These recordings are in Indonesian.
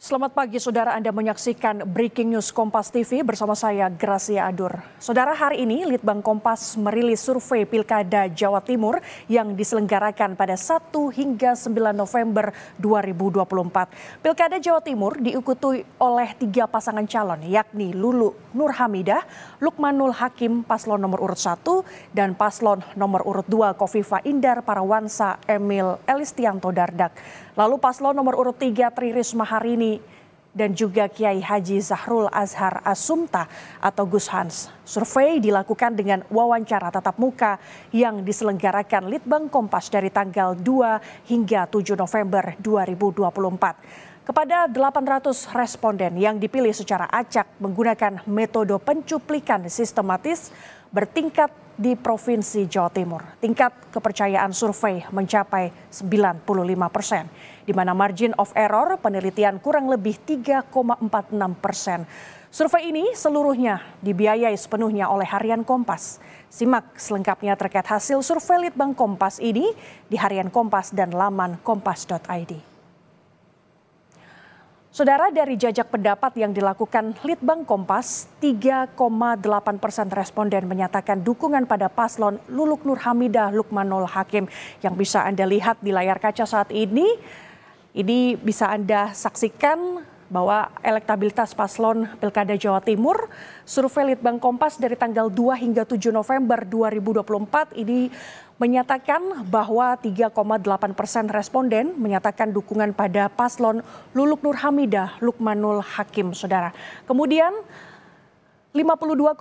Selamat pagi, saudara. Anda menyaksikan Breaking News Kompas TV bersama saya, Gracia Adur. Saudara, hari ini Litbang Kompas merilis survei Pilkada Jawa Timur yang diselenggarakan pada 1 hingga 9 November 2024. Pilkada Jawa Timur diikuti oleh 3 pasangan calon, yakni Lulu Nur Hamidah, Lukmanul Hakim paslon nomor urut 1, dan paslon nomor urut 2 Kofifa Indar Parawansa Emil Elistianto Dardak. Lalu paslon nomor urut 3 Tri Risma Harini dan juga Kiai Haji Zahrul Azhar Asumta atau Gus Hans. Survei dilakukan dengan wawancara tatap muka yang diselenggarakan Litbang Kompas dari tanggal 2 hingga 7 November 2024. Kepada 800 responden yang dipilih secara acak menggunakan metode pencuplikan sistematis bertingkat di Provinsi Jawa Timur. Tingkat kepercayaan survei mencapai 95%, di mana margin of error penelitian kurang lebih 3,46%. Survei ini seluruhnya dibiayai sepenuhnya oleh Harian Kompas. Simak selengkapnya terkait hasil survei Litbang Kompas ini di Harian Kompas dan laman kompas.id. Saudara, dari jajak pendapat yang dilakukan Litbang Kompas, 3,8% responden menyatakan dukungan pada paslon Luluk Nur Hamidah Lukmanul Hakim yang bisa Anda lihat di layar kaca saat ini. Ini bisa Anda saksikan bahwa elektabilitas paslon Pilkada Jawa Timur, survei Litbang Kompas dari tanggal 2 hingga 7 November 2024 ini menyatakan bahwa 3,8% responden menyatakan dukungan pada paslon Luluk Nur Hamidah Lukmanul Hakim, saudara. Kemudian 52,5%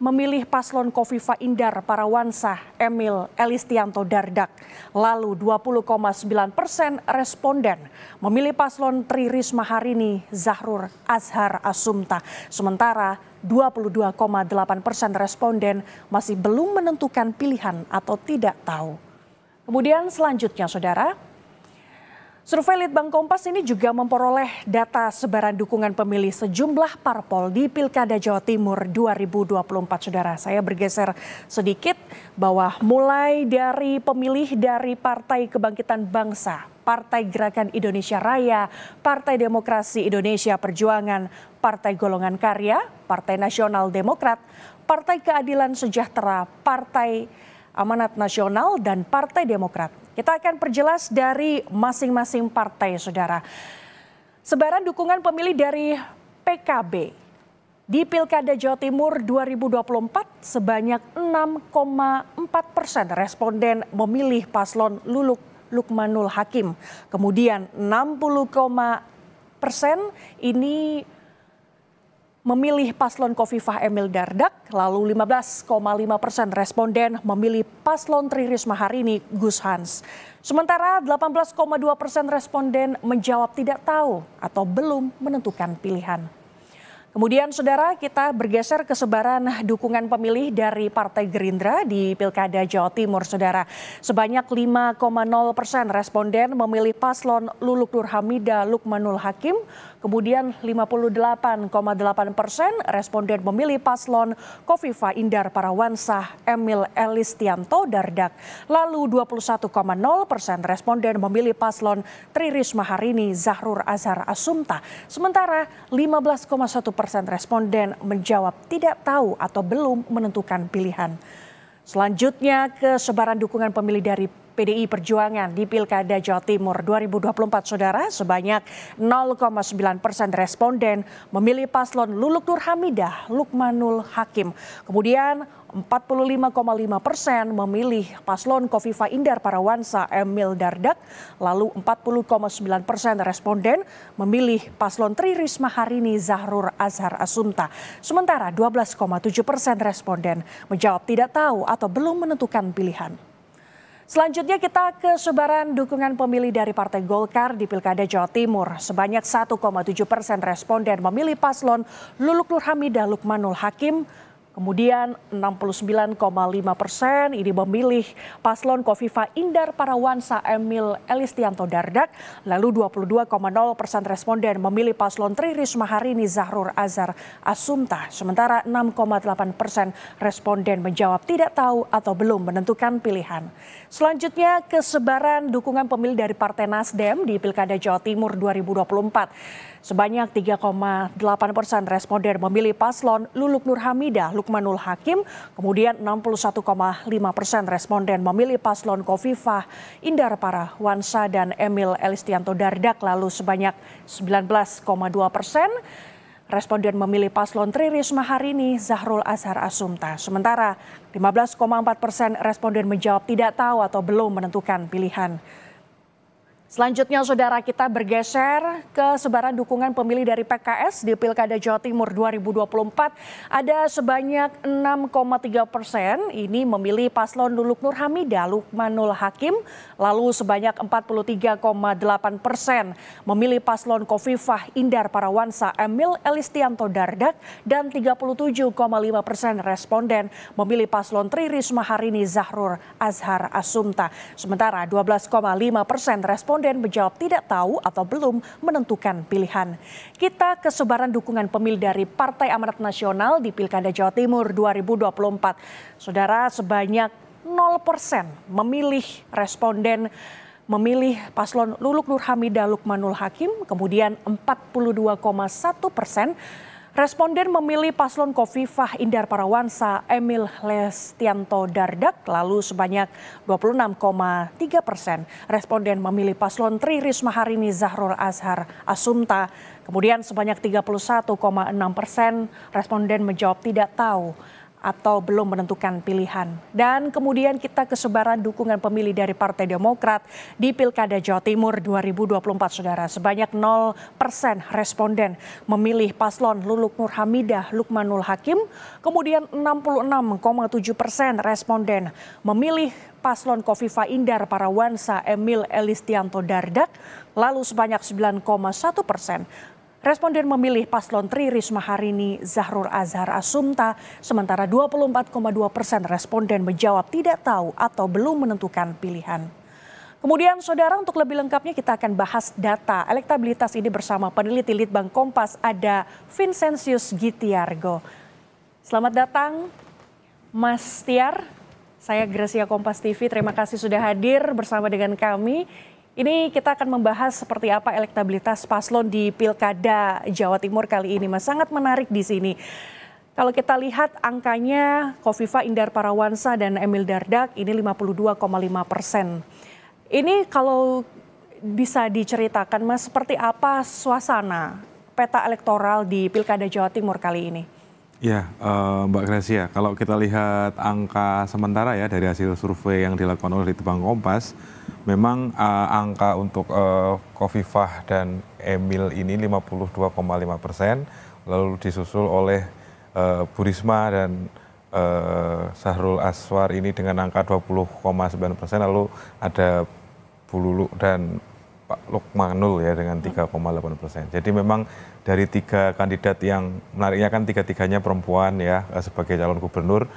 memilih paslon Kofifa Indar Parawansa Emil Elistianto Dardak. Lalu 20,9% responden memilih paslon Tri Risma Harini Zahrul Azhar Asumta. Sementara 22,8% responden masih belum menentukan pilihan atau tidak tahu. Kemudian selanjutnya, saudara, survei Litbang Kompas ini juga memperoleh data sebaran dukungan pemilih sejumlah parpol di Pilkada Jawa Timur 2024, saudara. Saya bergeser sedikit bahwa mulai dari pemilih dari Partai Kebangkitan Bangsa, Partai Gerakan Indonesia Raya, Partai Demokrasi Indonesia Perjuangan, Partai Golongan Karya, Partai Nasional Demokrat, Partai Keadilan Sejahtera, Partai Amanat Nasional, dan Partai Demokrat. Kita akan perjelas dari masing-masing partai, saudara. Sebaran dukungan pemilih dari PKB di Pilkada Jawa Timur 2024 sebanyak 6,4% responden memilih paslon Luluk Lukmanul Hakim. Kemudian 60% ini memilih paslon Kofifah Emil Dardak, lalu 15,5% responden memilih paslon Tri Risma Harini Gus Hans. Sementara 18,2% responden menjawab tidak tahu atau belum menentukan pilihan. Kemudian, saudara, kita bergeser ke sebaran dukungan pemilih dari Partai Gerindra di Pilkada Jawa Timur, saudara. Sebanyak 5,0% responden memilih paslon Luluk Nur Hamidah Lukmanul Hakim. Kemudian 58,8% responden memilih paslon Kofifa Indar Parawansa Emil Elistianto Dardak. Lalu 21,0% responden memilih paslon Tri Risma Harini Zahrul Azhar Asumta. Sementara 15,1% responden menjawab tidak tahu atau belum menentukan pilihan. Selanjutnya ke sebaran dukungan pemilih dari PDI Perjuangan di Pilkada Jawa Timur 2024, saudara. Sebanyak 0,9% responden memilih paslon Luluk Nur Hamidah Lukmanul Hakim. Kemudian 45,5% memilih paslon Kofifa Indar Parawansa Emil Dardak. Lalu 40,9% responden memilih paslon Tri Risma Harini Zahrul Azhar Asumta. Sementara 12,7% responden menjawab tidak tahu atau belum menentukan pilihan. Selanjutnya kita ke sebaran dukungan pemilih dari Partai Golkar di Pilkada Jawa Timur. Sebanyak 1,7% responden memilih paslon Luluk Nur Hamidah Lukmanul Hakim. Kemudian 69,5% ini memilih paslon Kofifa Indar Parawansa Emil Elistianto Dardak. Lalu 22,0% responden memilih paslon Tri Risma Harini Zahroul Azhar Asumta. Sementara 6,8% responden menjawab tidak tahu atau belum menentukan pilihan. Selanjutnya kesebaran dukungan pemilih dari Partai Nasdem di Pilkada Jawa Timur 2024. Sebanyak 3,8% responden memilih paslon Luluk Nur Hamidah Lukmanul Hakim, kemudian 61,5% responden memilih paslon Kofifah Indar Parawansa dan Emil Elistianto Dardak, lalu sebanyak 19,2% responden memilih paslon Tri Risma Harini Zahroul Azhar Asumta. Sementara 15,4% responden menjawab tidak tahu atau belum menentukan pilihan. Selanjutnya saudara, kita bergeser ke sebaran dukungan pemilih dari PKS di Pilkada Jawa Timur 2024. Ada sebanyak 6,3% ini memilih paslon Luluk Nur Hamidah Lukmanul Hakim. Lalu sebanyak 43,8% memilih paslon Kofifah Indar Parawansa Emil Elistianto Dardak. Dan 37,5% responden memilih paslon Tri Risma Harini Zahroul Azhar Asumta. Sementara 12,5% responden menjawab tidak tahu atau belum menentukan pilihan. Kita ke sebaran dukungan pemilih dari Partai Amanat Nasional di Pilkada Jawa Timur 2024. Saudara, sebanyak 0% memilih paslon Luluk Nur Hamidah Lukmanul Hakim, kemudian 42,1% responden memilih paslon Kofifah Indar Parawansa Emil Elistianto Dardak, lalu sebanyak 26,3% responden memilih paslon Tri Risma Harini Zahroul Azhar Asumta, kemudian sebanyak 31,6% responden menjawab tidak tahu atau belum menentukan pilihan. Dan kemudian kita ke sebaran dukungan pemilih dari Partai Demokrat di Pilkada Jawa Timur 2024, saudara. Sebanyak 0% responden memilih paslon Luluk Nur Hamidah Lukmanul Hakim, kemudian 66,7% responden memilih paslon Kofifah Indar Parawansa Emil Elistianto Dardak, lalu sebanyak 9,1% responden memilih paslon Tri Risma Harini Zahroul Azhar Asumta, sementara 24,2% responden menjawab tidak tahu atau belum menentukan pilihan. Kemudian saudara, untuk lebih lengkapnya kita akan bahas data elektabilitas ini bersama peneliti Litbang Kompas, ada Vincentius Gitiargo. Selamat datang Mas Tiar, saya Gracia Kompas TV, terima kasih sudah hadir bersama dengan kami. Ini kita akan membahas seperti apa elektabilitas paslon di Pilkada Jawa Timur kali ini, Mas. Sangat menarik di sini. Kalau kita lihat angkanya Kofifah Indar Parawansa dan Emil Dardak ini 52,5%. Ini kalau bisa diceritakan, Mas, seperti apa suasana peta elektoral di Pilkada Jawa Timur kali ini? Ya, Mbak Gracia, kalau kita lihat angka sementara ya dari hasil survei yang dilakukan oleh Litbang Kompas, memang angka untuk Kofifah dan Emil ini 52,5%, lalu disusul oleh Bu Risma dan Zahroul Azhar ini dengan angka 20,9%, lalu ada Bu Luluk dan Pak Lukmanul ya dengan 3,8%. Jadi memang dari tiga kandidat yang menariknya kan tiga-tiganya perempuan ya sebagai calon gubernur,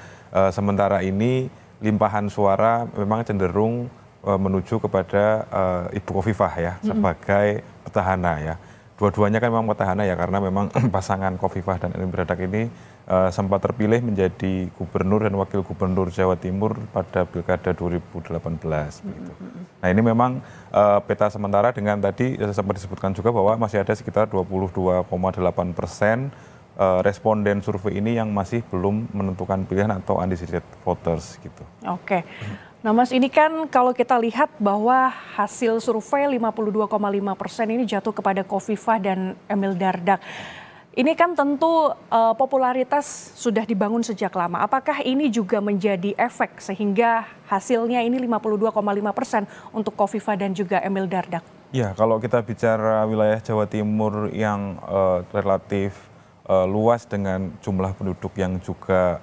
sementara ini limpahan suara memang cenderung menuju kepada Ibu Kofifah ya sebagai petahana ya. Dua-duanya kan memang petahana ya karena memang pasangan Kofifah dan Emil Dardak ini sempat terpilih menjadi gubernur dan wakil gubernur Jawa Timur pada Pilkada 2018. Begitu. Nah ini memang peta sementara dengan tadi sempat disebutkan juga bahwa masih ada sekitar 22,8% responden survei ini yang masih belum menentukan pilihan atau undecided voters gitu. Oke. Nah Mas, ini kan kalau kita lihat bahwa hasil survei 52,5% ini jatuh kepada Kofifah dan Emil Dardak. Ini kan tentu popularitas sudah dibangun sejak lama. Apakah ini juga menjadi efek sehingga hasilnya ini 52,5% untuk Kofifah dan juga Emil Dardak? Ya, kalau kita bicara wilayah Jawa Timur yang relatif luas dengan jumlah penduduk yang juga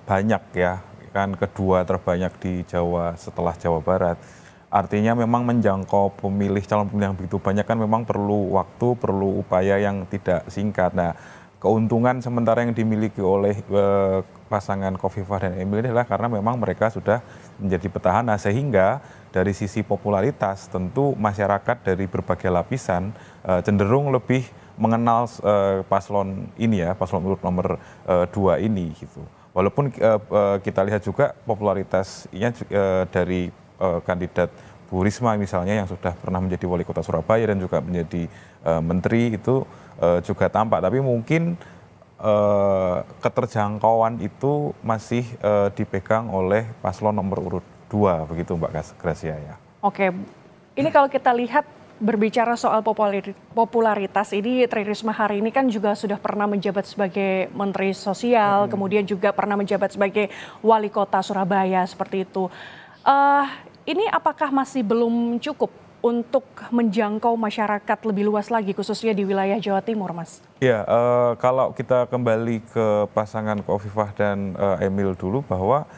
banyak ya, kan kedua terbanyak di Jawa setelah Jawa Barat. Artinya memang menjangkau calon pemilih yang begitu banyak kan memang perlu waktu, perlu upaya yang tidak singkat. Nah, keuntungan sementara yang dimiliki oleh pasangan Khofifah dan Emil ini adalah karena memang mereka sudah menjadi petahana, sehingga dari sisi popularitas tentu masyarakat dari berbagai lapisan cenderung lebih mengenal paslon ini ya, paslon urut nomor 2 ini gitu. Walaupun kita lihat juga popularitasnya dari kandidat Bu Risma misalnya yang sudah pernah menjadi wali kota Surabaya dan juga menjadi menteri itu juga tampak, tapi mungkin keterjangkauan itu masih dipegang oleh paslon nomor urut 2 begitu Mbak Gracia ya. Oke, ini kalau kita lihat berbicara soal popularitas ini, Tri Risma hari ini kan juga sudah pernah menjabat sebagai Menteri Sosial, kemudian juga pernah menjabat sebagai wali kota Surabaya seperti itu. Ini apakah masih belum cukup untuk menjangkau masyarakat lebih luas lagi, khususnya di wilayah Jawa Timur, Mas? Ya, kalau kita kembali ke pasangan Khofifah dan Emil dulu, bahwa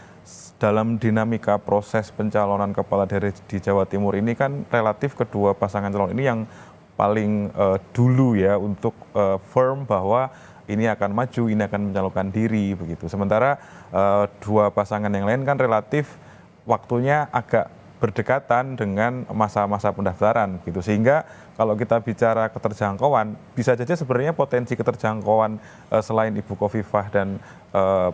dalam dinamika proses pencalonan kepala daerah di Jawa Timur ini kan relatif kedua pasangan calon ini yang paling dulu ya untuk firm bahwa ini akan maju, ini akan mencalonkan diri begitu. Sementara dua pasangan yang lain kan relatif waktunya agak berdekatan dengan masa-masa pendaftaran gitu, sehingga kalau kita bicara keterjangkauan bisa saja sebenarnya potensi keterjangkauan selain Ibu Khofifah dan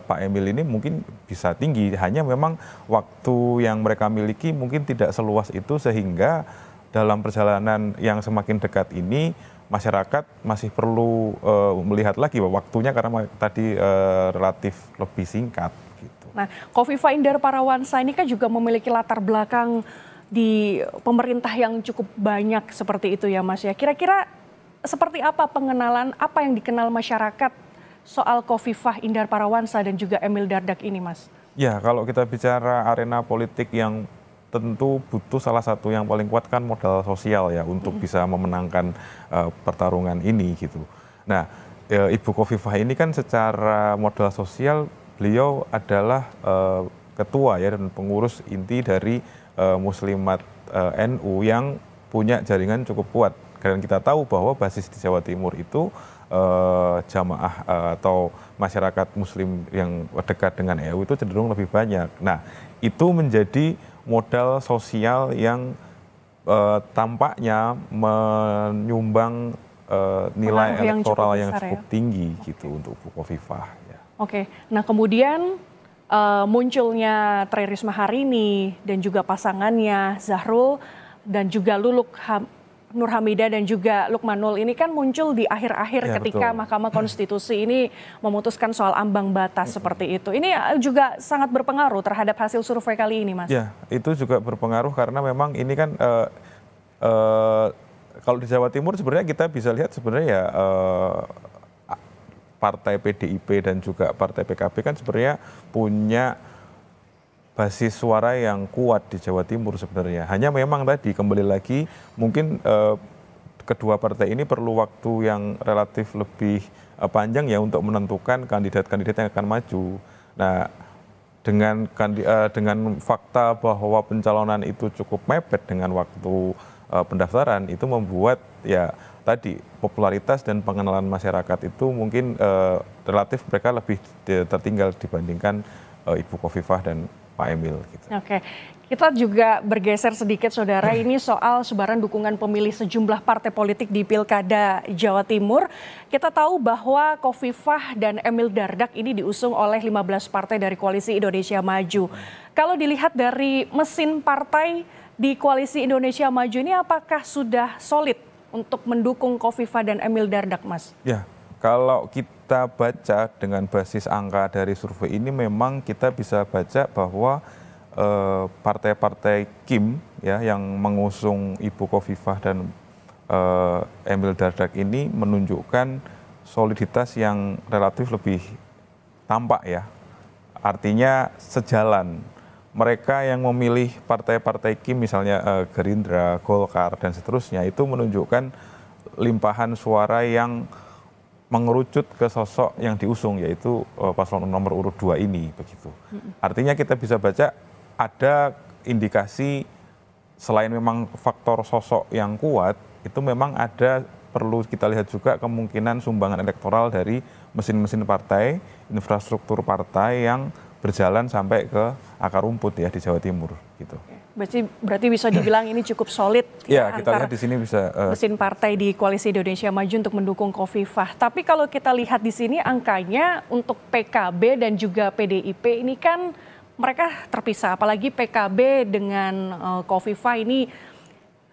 Pak Emil ini mungkin bisa tinggi, hanya memang waktu yang mereka miliki mungkin tidak seluas itu, sehingga dalam perjalanan yang semakin dekat ini masyarakat masih perlu melihat lagi bahwa waktunya karena tadi relatif lebih singkat. Nah, Khofifah Indar Parawansa ini kan juga memiliki latar belakang di pemerintah yang cukup banyak seperti itu ya Mas ya. Kira-kira seperti apa pengenalan, apa yang dikenal masyarakat soal Khofifah Indar Parawansa dan juga Emil Dardak ini Mas? Ya, kalau kita bicara arena politik yang tentu butuh salah satu yang paling kuat kan modal sosial ya untuk bisa memenangkan pertarungan ini gitu. Nah, Ibu Khofifah ini kan secara modal sosial beliau adalah ketua ya dan pengurus inti dari Muslimat NU yang punya jaringan cukup kuat. Dan kita tahu bahwa basis di Jawa Timur itu jamaah atau masyarakat Muslim yang dekat dengan NU itu cenderung lebih banyak. Nah, itu menjadi modal sosial yang tampaknya menyumbang nilai elektoral yang cukup tinggi gitu untuk Bu Khofifah. Oke, nah kemudian munculnya Tri Risma hari ini dan juga pasangannya Zahrul dan juga Nur Hamidah dan juga Lukmanul ini kan muncul di akhir-akhir ketika betul. Mahkamah Konstitusi ini memutuskan soal ambang batas seperti itu. Ini juga sangat berpengaruh terhadap hasil survei kali ini, Mas. Ya, itu juga berpengaruh karena memang ini kan kalau di Jawa Timur sebenarnya kita bisa lihat sebenarnya ya Partai PDIP dan juga Partai PKB kan sebenarnya punya basis suara yang kuat di Jawa Timur sebenarnya. Hanya memang tadi kembali lagi mungkin kedua partai ini perlu waktu yang relatif lebih panjang ya untuk menentukan kandidat-kandidat yang akan maju. Nah, dengan fakta bahwa pencalonan itu cukup mepet dengan waktu pendaftaran, itu membuat ya tadi popularitas dan pengenalan masyarakat itu mungkin relatif mereka lebih tertinggal dibandingkan Ibu Khofifah dan Pak Emil. Gitu. Oke, kita juga bergeser sedikit saudara, ini soal sebaran dukungan pemilih sejumlah partai politik di Pilkada Jawa Timur. Kita tahu bahwa Khofifah dan Emil Dardak ini diusung oleh 15 partai dari Koalisi Indonesia Maju. Kalau dilihat dari mesin partai di Koalisi Indonesia Maju ini apakah sudah solid untuk mendukung Khofifah dan Emil Dardak, Mas? Ya, kalau kita baca dengan basis angka dari survei ini memang kita bisa baca bahwa partai-partai KIM ya yang mengusung Ibu Khofifah dan Emil Dardak ini menunjukkan soliditas yang relatif lebih tampak ya. Artinya sejalan. Mereka yang memilih partai-partai KIM misalnya Gerindra, Golkar dan seterusnya itu menunjukkan limpahan suara yang mengerucut ke sosok yang diusung yaitu paslon nomor urut 2 ini begitu. Artinya kita bisa baca ada indikasi selain memang faktor sosok yang kuat itu memang ada perlu kita lihat juga kemungkinan sumbangan elektoral dari mesin-mesin partai, infrastruktur partai yang berjalan sampai ke akar rumput ya di Jawa Timur gitu. Berarti bisa dibilang ini cukup solid ya kita lihat di sini bisa mesin partai di Koalisi Indonesia Maju untuk mendukung Khofifah. Tapi kalau kita lihat di sini angkanya untuk PKB dan juga PDIP ini kan mereka terpisah, apalagi PKB dengan Khofifah ini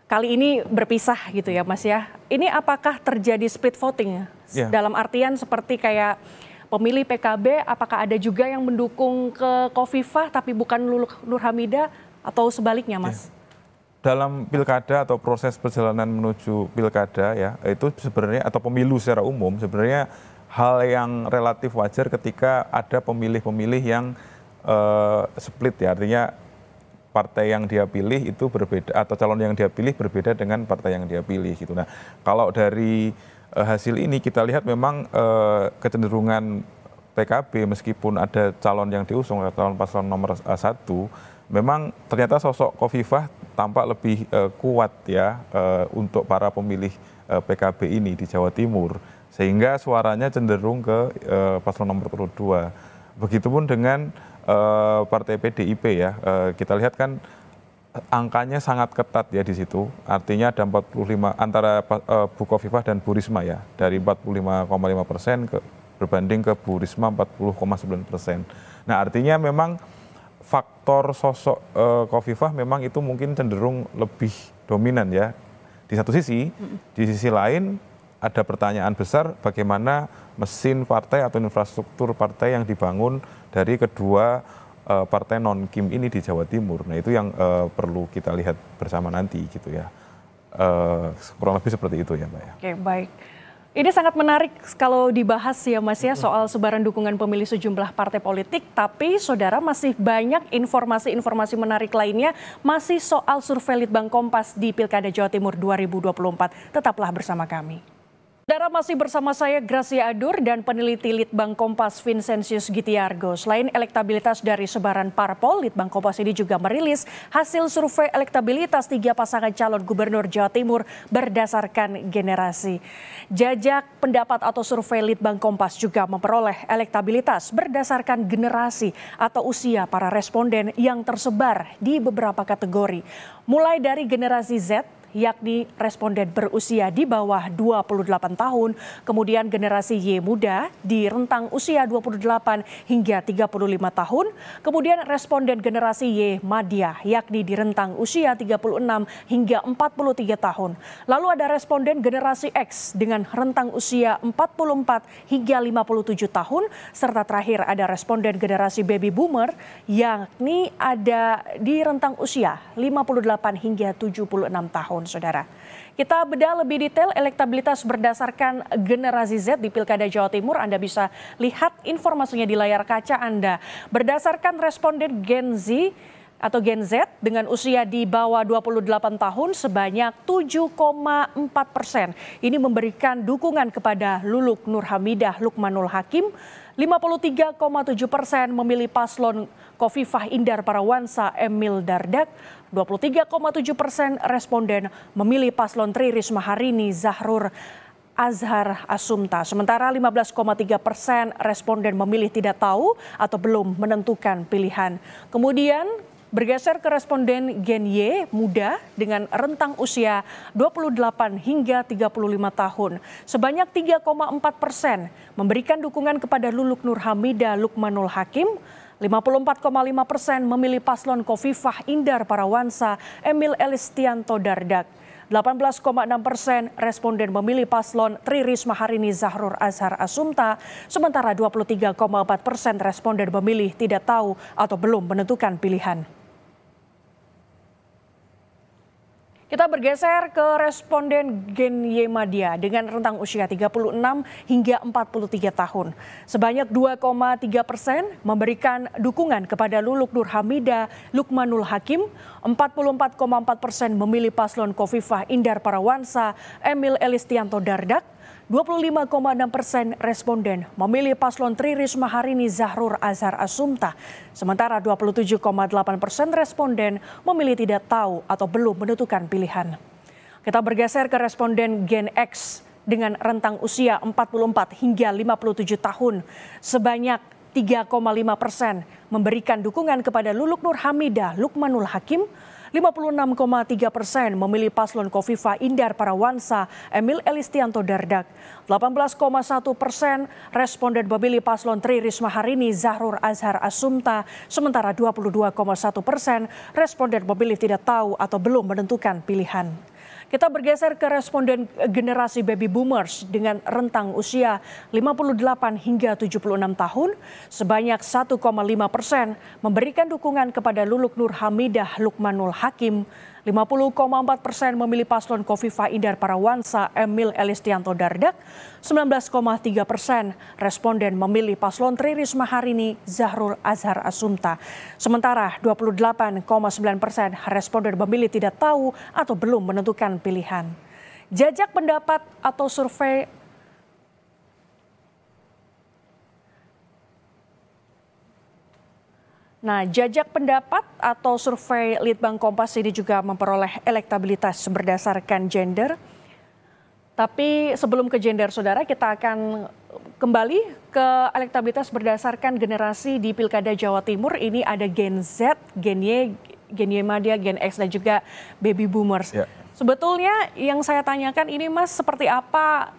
kali ini berpisah gitu ya Mas ya. Ini apakah terjadi split voting ya? Dalam artian seperti kayak pemilih PKB apakah ada juga yang mendukung ke Khofifah tapi bukan Luluk Nur Hamidah atau sebaliknya Mas? Dalam pilkada atau proses perjalanan menuju pilkada ya itu sebenarnya atau pemilu secara umum sebenarnya hal yang relatif wajar ketika ada pemilih-pemilih yang split ya, artinya partai yang dia pilih itu berbeda atau calon yang dia pilih berbeda dengan partai yang dia pilih gitu. Nah kalau dari hasil ini kita lihat memang kecenderungan PKB meskipun ada calon yang diusung calon paslon nomor 1 memang ternyata sosok Khofifah tampak lebih kuat ya untuk para pemilih PKB ini di Jawa Timur sehingga suaranya cenderung ke paslon nomor 2. Begitupun dengan partai PDIP ya kita lihat kan angkanya sangat ketat ya di situ artinya ada 45 antara Bu Khofifah dan Bu Risma ya dari 45,5% berbanding ke Bu Risma 40,9%. Nah artinya memang faktor sosok Khofifah memang itu mungkin cenderung lebih dominan ya. Di satu sisi, di sisi lain ada pertanyaan besar bagaimana mesin partai atau infrastruktur partai yang dibangun dari kedua partai non-KIM ini di Jawa Timur. Nah itu yang perlu kita lihat bersama nanti gitu ya. Kurang lebih seperti itu ya Mbak ya. Oke baik. Ini sangat menarik kalau dibahas ya Mas ya soal sebaran dukungan pemilih sejumlah partai politik. Tapi saudara masih banyak informasi-informasi menarik lainnya masih soal survei Litbang Kompas di Pilkada Jawa Timur 2024. Tetaplah bersama kami. Saudara masih bersama saya Gracia Adur dan peneliti Litbang Kompas Vincentius Gitiargo. Selain elektabilitas dari sebaran parpol, Litbang Kompas ini juga merilis hasil survei elektabilitas 3 pasangan calon gubernur Jawa Timur berdasarkan generasi. Jajak pendapat atau survei Litbang Kompas juga memperoleh elektabilitas berdasarkan generasi atau usia para responden yang tersebar di beberapa kategori. Mulai dari generasi Z, yakni responden berusia di bawah 28 tahun, kemudian generasi Y muda di rentang usia 28 hingga 35 tahun, kemudian responden generasi Y madya yakni di rentang usia 36 hingga 43 tahun. Lalu ada responden generasi X dengan rentang usia 44 hingga 57 tahun, serta terakhir ada responden generasi baby boomer yakni ada di rentang usia 58 hingga 76 tahun. Saudara, kita bedah lebih detail elektabilitas berdasarkan generasi Z di Pilkada Jawa Timur. Anda bisa lihat informasinya di layar kaca Anda. Berdasarkan responden Gen Z atau Gen Z dengan usia di bawah 28 tahun sebanyak 7,4%. Ini memberikan dukungan kepada Luluk Nur Hamidah Lukmanul Hakim. 53,7% memilih paslon Khofifah Indar Parawansa Emil Dardak. 23,7% responden memilih paslon Tri Risma Harini Zahrur Azhar Asumta. Sementara 15,3% responden memilih tidak tahu atau belum menentukan pilihan. Kemudian bergeser ke responden Gen Y muda dengan rentang usia 28 hingga 35 tahun. Sebanyak 3,4% memberikan dukungan kepada Luluk Nur Hamidah Lukmanul Hakim. 54,5% memilih paslon Khofifah Indar Parawansa Emil Elistianto Dardak. 18,6% responden memilih paslon Tri Risma Harini Zahrur Azhar Asumta. Sementara 23,4% responden memilih tidak tahu atau belum menentukan pilihan. Kita bergeser ke responden Gen Y madya dengan rentang usia 36 hingga 43 tahun. Sebanyak 2,3% memberikan dukungan kepada Luluk Nur Hamidah Lukmanul Hakim. 44,4% memilih paslon Khofifah Indar Parawansa Emil Elistianto Dardak. 25,6% responden memilih paslon Tri Risma Harini Zahrur Azhar Asumta. Sementara 27,8% responden memilih tidak tahu atau belum menentukan pilihan. Kita bergeser ke responden Gen X dengan rentang usia 44 hingga 57 tahun. Sebanyak 3,5% memberikan dukungan kepada Luluk Nur Hamidah Lukmanul Hakim, 56,3% memilih paslon Khofifah Indar Parawansa Emil Elistianto Dardak, 18,1% responden memilih paslon Tri Risma Harini Zahrul Azhar Asumta, sementara 22,1% responden memilih tidak tahu atau belum menentukan pilihan. Kita bergeser ke responden generasi baby boomers dengan rentang usia 58 hingga 76 tahun. Sebanyak 1,5% memberikan dukungan kepada Luluk Nur Hamidah Lukmanul Hakim. 50,4% memilih paslon Khofifah Indar Parawansa Emil Elistianto Dardak. 19,3% responden memilih paslon Tri Risma Harini Zahrul Azhar Asumta. Sementara 28,9% responden memilih tidak tahu atau belum menentukan pilihan. Jajak pendapat atau survei jajak pendapat atau survei Litbang Kompas ini juga memperoleh elektabilitas berdasarkan gender. Tapi sebelum ke gender, saudara, kita akan kembali ke elektabilitas berdasarkan generasi di Pilkada Jawa Timur. Ini ada Gen Z, Gen Y, Gen Y Madya, Gen X, dan juga Baby Boomers. Ya. Sebetulnya yang saya tanyakan ini, Mas, seperti apa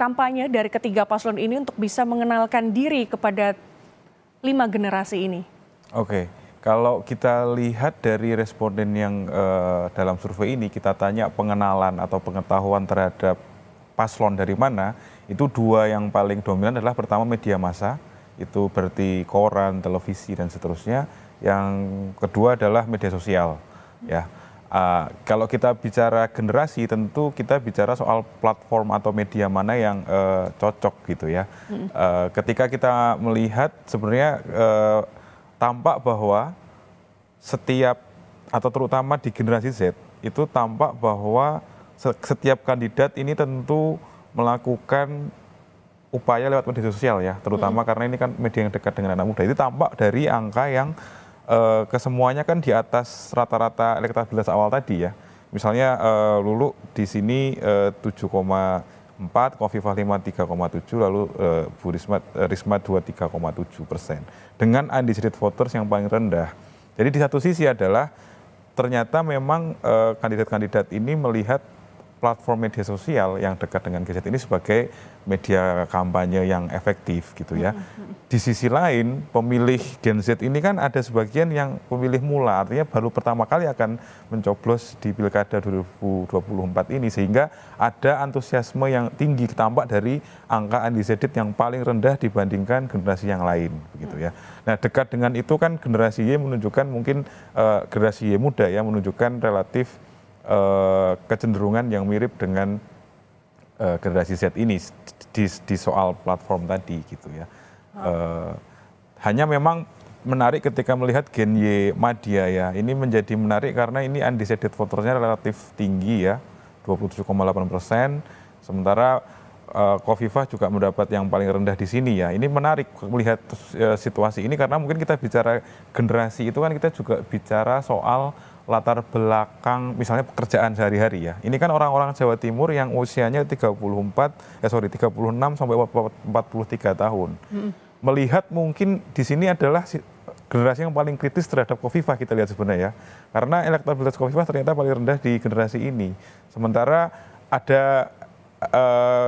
kampanye dari ketiga paslon ini untuk bisa mengenalkan diri kepada 5 generasi ini? Oke, kalau kita lihat dari responden yang dalam survei ini, kita tanya pengenalan atau pengetahuan terhadap paslon dari mana, itu 2 yang paling dominan adalah pertama media massa, itu berarti koran, televisi, dan seterusnya. Yang kedua adalah media sosial. Ya, kalau kita bicara generasi, tentu kita bicara soal platform atau media mana yang cocok gitu ya. Ketika kita melihat sebenarnya tampak bahwa setiap atau terutama di generasi Z itu tampak bahwa setiap kandidat ini tentu melakukan upaya lewat media sosial ya, terutama karena ini kan media yang dekat dengan anak muda. Itu tampak dari angka yang kesemuanya kan di atas rata-rata elektabilitas awal tadi ya. Misalnya Lulu di sini 7,4, Khofifah 3,7, lalu Bu Risma 23,7%. Dengan undecided voters yang paling rendah. Jadi di satu sisi adalah ternyata memang kandidat-kandidat ini melihat platform media sosial yang dekat dengan GZ ini sebagai media kampanye yang efektif gitu ya. Di sisi lain pemilih Gen Z ini kan ada sebagian yang pemilih mula, artinya baru pertama kali akan mencoblos di Pilkada 2024 ini, sehingga ada antusiasme yang tinggi tampak dari angka undecided yang paling rendah dibandingkan generasi yang lain begitu ya. Nah, dekat dengan itu kan generasi Y menunjukkan mungkin generasi Y muda ya menunjukkan relatif kecenderungan yang mirip dengan generasi Z ini di soal platform tadi gitu ya. Hanya memang menarik ketika melihat Gen Y Madya ya, ini menjadi menarik karena ini undecided votersnya relatif tinggi ya, 27,8%, sementara Khofifah juga mendapat yang paling rendah di sini ya. Ini menarik melihat situasi ini karena mungkin kita bicara generasi itu kan kita juga bicara soal latar belakang misalnya pekerjaan sehari-hari ya. Ini kan orang-orang Jawa Timur yang usianya 36 sampai 43 tahun. Melihat mungkin di sini adalah generasi yang paling kritis terhadap Khofifah kita lihat sebenarnya ya. Karena elektabilitas Khofifah ternyata paling rendah di generasi ini. Sementara ada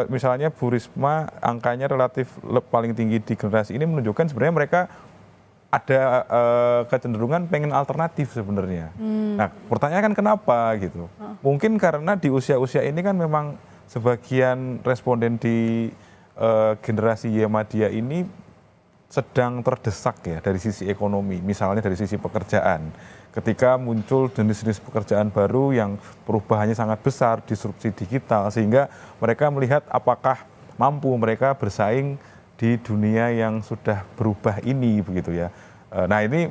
misalnya Bu Risma angkanya relatif paling tinggi di generasi ini menunjukkan sebenarnya mereka ada kecenderungan pengen alternatif sebenarnya. Nah, pertanyaan kan kenapa gitu? Mungkin karena di usia-usia ini kan memang sebagian responden di generasi Y Madya ini sedang terdesak ya dari sisi ekonomi, misalnya dari sisi pekerjaan. Ketika muncul jenis-jenis pekerjaan baru yang perubahannya sangat besar, disrupsi digital, sehingga mereka melihat apakah mampu mereka bersaing di dunia yang sudah berubah ini begitu ya. Nah ini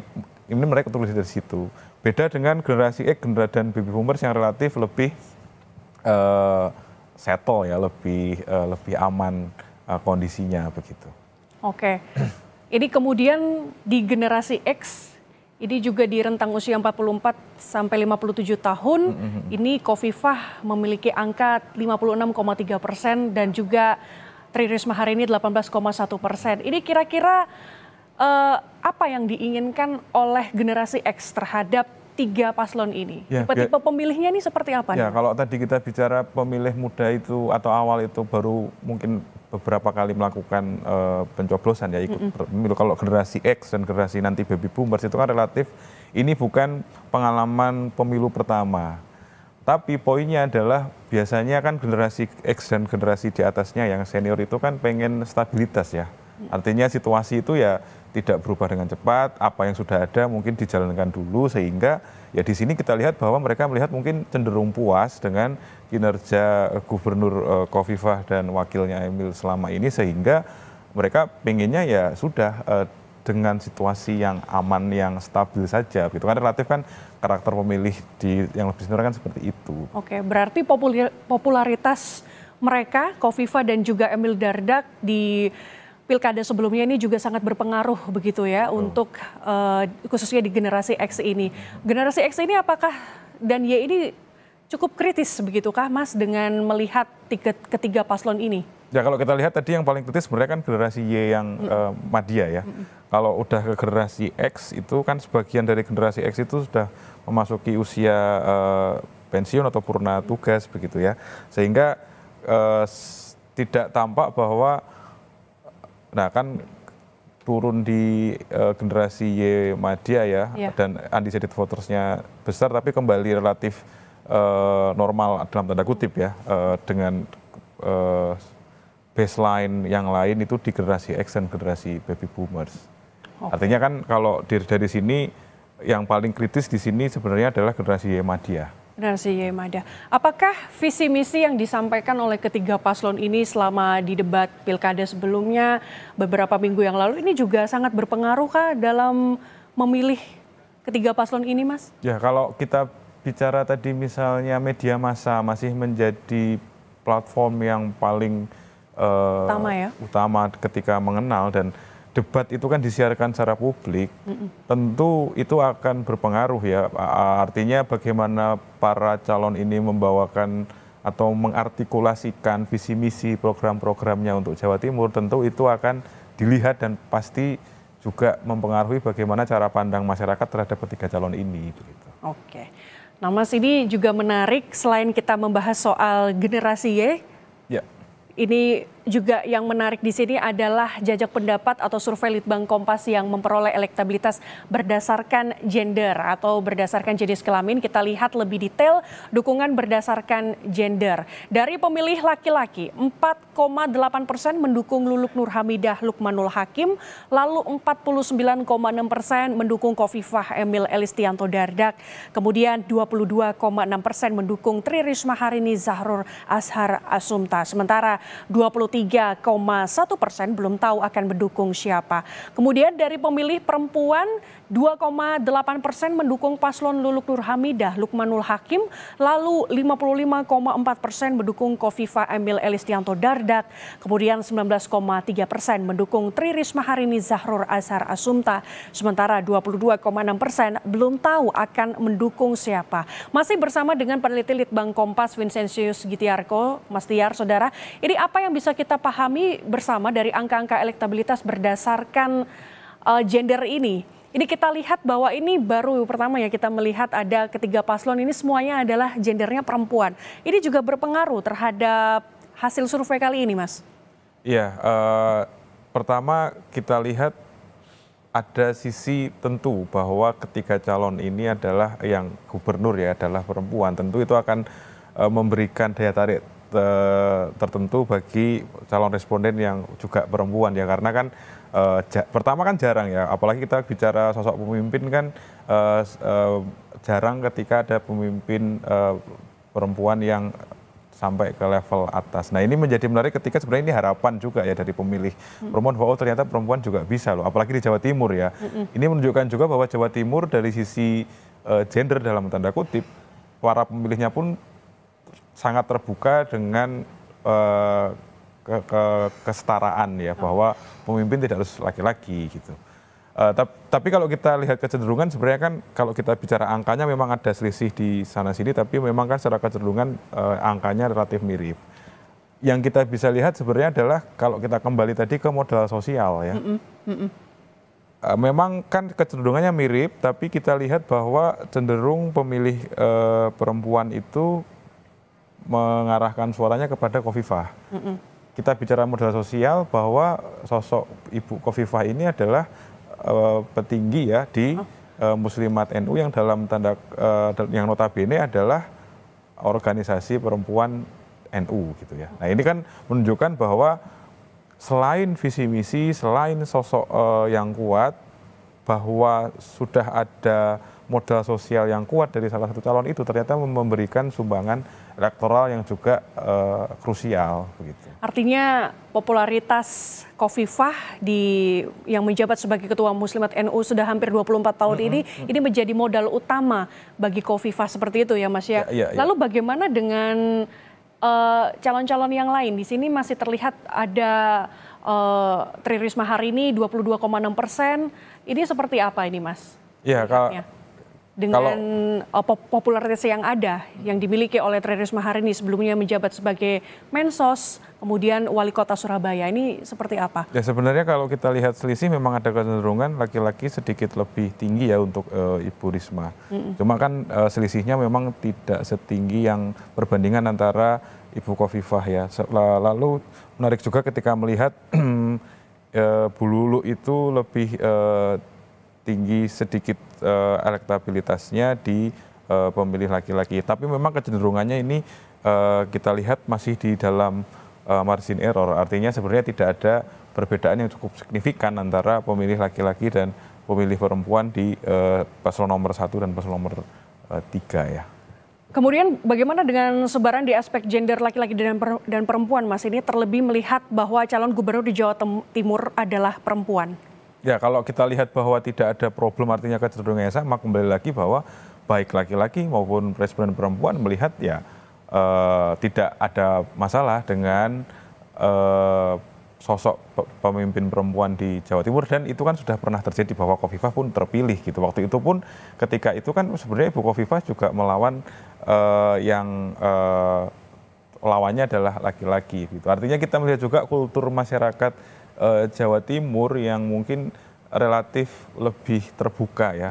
mereka tulis dari situ. Beda dengan generasi X dan baby boomers yang relatif lebih settle ya, lebih aman kondisinya begitu. Oke. Ini kemudian di generasi X Ini juga di rentang usia 44 sampai 57 tahun. Ini Khofifah memiliki angka 56,3% dan juga Tri Risma hari ini 18,1%. Ini kira-kira apa yang diinginkan oleh generasi X terhadap tiga paslon ini? Tipe-tipe pemilihnya ini seperti apa? Ya, kalau tadi kita bicara pemilih muda itu atau awal itu baru mungkin beberapa kali melakukan pencoblosan ya ikut pemilu. Kalau generasi X dan generasi nanti baby boomers itu kan relatif ini bukan pengalaman pemilu pertama. Tapi poinnya adalah biasanya kan generasi X dan generasi di atasnya yang senior itu kan pengen stabilitas ya. Artinya situasi itu ya tidak berubah dengan cepat, apa yang sudah ada mungkin dijalankan dulu sehingga ya di sini kita lihat bahwa mereka melihat mungkin cenderung puas dengan kinerja Gubernur Khofifah dan wakilnya Emil selama ini sehingga mereka pengennya ya sudah dengan situasi yang aman, yang stabil saja. Gitu kan relatif kan karakter pemilih yang lebih senior kan seperti itu. Oke, berarti popularitas mereka, Khofifah dan juga Emil Dardak di pilkada sebelumnya ini juga sangat berpengaruh begitu ya untuk khususnya di generasi X ini. Generasi X ini apakah dan Y ini cukup kritis begitukah Mas dengan melihat ketiga paslon ini? Ya kalau kita lihat tadi yang paling kritis sebenarnya kan generasi Y yang Madya ya. Kalau udah ke generasi X itu kan sebagian dari generasi X itu sudah memasuki usia pensiun atau purna tugas begitu ya. Sehingga tidak tampak bahwa nah kan turun di generasi Y Madya ya dan undecided votersnya besar tapi kembali relatif normal dalam tanda kutip ya dengan baseline yang lain itu di generasi X dan generasi baby boomers. Artinya kan kalau dari sini yang paling kritis di sini sebenarnya adalah generasi Y Madya. Generasi Y Madya. Apakah visi misi yang disampaikan oleh ketiga paslon ini selama di debat pilkada sebelumnya beberapa minggu yang lalu ini juga sangat berpengaruh kah dalam memilih ketiga paslon ini, Mas? Ya kalau kita bicara tadi misalnya media massa masih menjadi platform yang paling utama ketika mengenal dan debat itu kan disiarkan secara publik, tentu itu akan berpengaruh ya. Artinya bagaimana para calon ini membawakan atau mengartikulasikan visi misi program-programnya untuk Jawa Timur, tentu itu akan dilihat dan pasti juga mempengaruhi bagaimana cara pandang masyarakat terhadap ketiga calon ini. Begitu. Oke. Nah Mas ini juga menarik selain kita membahas soal generasi Y, ini juga yang menarik di sini adalah jajak pendapat atau survei Litbang Kompas yang memperoleh elektabilitas berdasarkan gender atau berdasarkan jenis kelamin. Kita lihat lebih detail dukungan berdasarkan gender. Dari pemilih laki-laki, 4,8% mendukung Luluk Nur Hamidah Lukmanul Hakim, lalu 49,6% mendukung Khofifah Emil Elistianto Dardak, kemudian 22,6% mendukung Tri Risma hari ini Zahrur Azhar Asumta. Sementara 23,1% belum tahu akan mendukung siapa. Kemudian dari pemilih perempuan 2,8% mendukung paslon Luluk Nur Hamidah Lukmanul Hakim, lalu 55,4% mendukung Khofifah Emil Elistianto Dardak, kemudian 19,3% mendukung Tri Risma hari ini Zahrur Azhar Asumta, sementara 22,6% belum tahu akan mendukung siapa. Masih bersama dengan peneliti Litbang Kompas Vincentius Gitiarko, Mas Tiar, saudara, ini apa yang bisa kita pahami bersama dari angka-angka elektabilitas berdasarkan gender ini? Ini kita lihat bahwa ini baru pertama ya kita melihat ada ketiga paslon ini semuanya adalah gendernya perempuan. Ini juga berpengaruh terhadap hasil survei kali ini, Mas? Iya, pertama kita lihat ada sisi tentu bahwa ketiga calon ini adalah yang gubernur ya adalah perempuan. Tentu itu akan memberikan daya tarik tertentu bagi calon responden yang juga perempuan ya karena kan pertama kan jarang ya apalagi kita bicara sosok pemimpin kan jarang ketika ada pemimpin perempuan yang sampai ke level atas. Nah ini menjadi menarik ketika sebenarnya ini harapan juga ya dari pemilih perempuan bahwa ternyata perempuan juga bisa loh apalagi di Jawa Timur ya. Ini menunjukkan juga bahwa Jawa Timur dari sisi gender dalam tanda kutip para pemilihnya pun sangat terbuka dengan kesetaraan ya bahwa pemimpin tidak harus laki-laki gitu. Tapi kalau kita lihat kecenderungan sebenarnya kan kalau kita bicara angkanya memang ada selisih di sana sini, tapi memang kan secara kecenderungan angkanya relatif mirip. Yang kita bisa lihat sebenarnya adalah kalau kita kembali tadi ke modal sosial ya. Memang kan kecenderungannya mirip, tapi kita lihat bahwa cenderung pemilih perempuan itu mengarahkan suaranya kepada Khofifah. Kita bicara modal sosial bahwa sosok Ibu Khofifah ini adalah petinggi ya di Muslimat NU yang dalam tanda yang notabene adalah organisasi perempuan NU gitu ya. Nah ini kan menunjukkan bahwa selain visi misi, selain sosok yang kuat, bahwa sudah ada modal sosial yang kuat dari salah satu calon itu ternyata memberikan sumbangan elektoral yang juga krusial begitu. Artinya popularitas Khofifah yang menjabat sebagai Ketua Muslimat NU sudah hampir 24 tahun ini menjadi modal utama bagi Khofifah seperti itu ya Mas ya. Lalu bagaimana dengan calon-calon yang lain? Di sini masih terlihat ada Tri Risma hari ini 22,6%. Ini seperti apa ini Mas? Ya, dengan popularitas yang ada yang dimiliki oleh Tri Risma hari ini sebelumnya menjabat sebagai Mensos, kemudian Wali Kota Surabaya, ini seperti apa? Ya sebenarnya kalau kita lihat selisih memang ada kecenderungan laki-laki sedikit lebih tinggi ya untuk Ibu Risma. Cuma kan selisihnya memang tidak setinggi yang perbandingan antara Ibu Khofifah ya. Lalu menarik juga ketika melihat Bu Lulu itu lebih tinggi sedikit elektabilitasnya di pemilih laki-laki. Tapi memang kecenderungannya ini kita lihat masih di dalam margin error. Artinya sebenarnya tidak ada perbedaan yang cukup signifikan antara pemilih laki-laki dan pemilih perempuan di paslon nomor 1 dan paslon nomor 3 ya. Kemudian bagaimana dengan sebaran di aspek gender laki-laki dan perempuan Mas? Ini terlebih melihat bahwa calon gubernur di Jawa Timur adalah perempuan. Ya kalau kita lihat bahwa tidak ada problem artinya kecenderungannya sama, kembali lagi bahwa baik laki-laki maupun presiden perempuan melihat ya tidak ada masalah dengan sosok pemimpin perempuan di Jawa Timur, dan itu kan sudah pernah terjadi bahwa Khofifah pun terpilih gitu. Waktu itu pun ketika itu kan sebenarnya Ibu Khofifah juga melawan yang lawannya adalah laki-laki gitu. Artinya kita melihat juga kultur masyarakat Jawa Timur yang mungkin relatif lebih terbuka ya